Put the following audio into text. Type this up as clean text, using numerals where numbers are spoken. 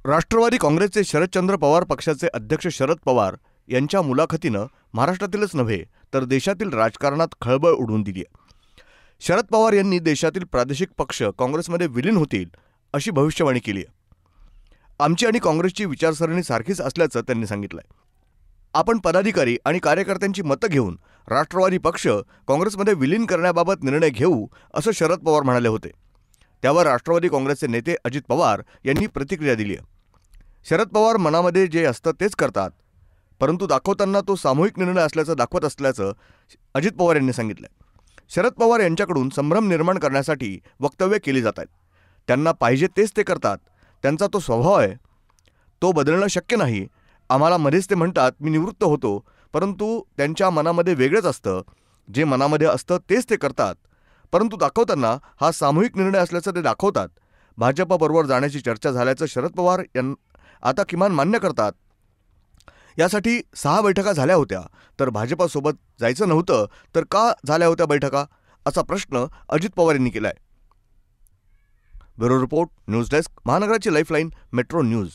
राष्ट्रवादी काँग्रेसचे शरदचंद्र पवार पक्षाचे अध्यक्ष शरद पवार यांच्या मुलाखतीनं महाराष्ट्रातीलच नव्हे तर देशातील राजकारणात खळबळ उडवून दिली आहे. शरद पवार यांनी देशातील प्रादेशिक पक्ष काँग्रेसमध्ये विलीन होतील अशी भविष्यवाणी केली आहे. आमची आणि काँग्रेसची विचारसरणी सारखीच असल्याचं त्यांनी सांगितलंय. आपण पदाधिकारी आणि कार्यकर्त्यांची मतं घेऊन राष्ट्रवादी पक्ष काँग्रेसमध्ये विलीन करण्याबाबत निर्णय घेऊ असं शरद पवार म्हणाले होते. त्यावर राष्ट्रवादी काँग्रेसचे नेते अजित पवार यांनी प्रतिक्रिया दिली आहे. शरद पवार मनामध्ये जे असतं तेच करतात, परंतु दाखवताना तो सामूहिक निर्णय असल्याचं दाखवत असल्याचं अजित पवार यांनी सांगितलं. शरद पवार यांच्याकडून संभ्रम निर्माण करण्यासाठी वक्तव्य केली जात आहेत. त्यांना पाहिजे तेच ते करतात. त्यांचा तो स्वभाव आहे, तो बदलणं शक्य नाही. आम्हाला मध्येच ते म्हणतात मी निवृत्त होतो, परंतु त्यांच्या मनामध्ये वेगळंच असतं. जे मनामध्ये असतं तेच ते करतात, परंतु दाखवताना हा सामूहिक निर्णय असल्याचं ते दाखवतात. भाजपबरोबर जाण्याची चर्चा झाल्याचं शरद पवार आता किमान मान्य करतात. यासाठी 6 बैठका झाल्या होत्या, तर भाजपसोबत जायचं नव्हतं तर का झाल्या होत्या बैठका, असा प्रश्न अजित पवार यांनी केलाय. ब्युरो रिपोर्ट, न्यूज डेस्क, महानगराची लाईफलाईन, मेट्रो न्यूज.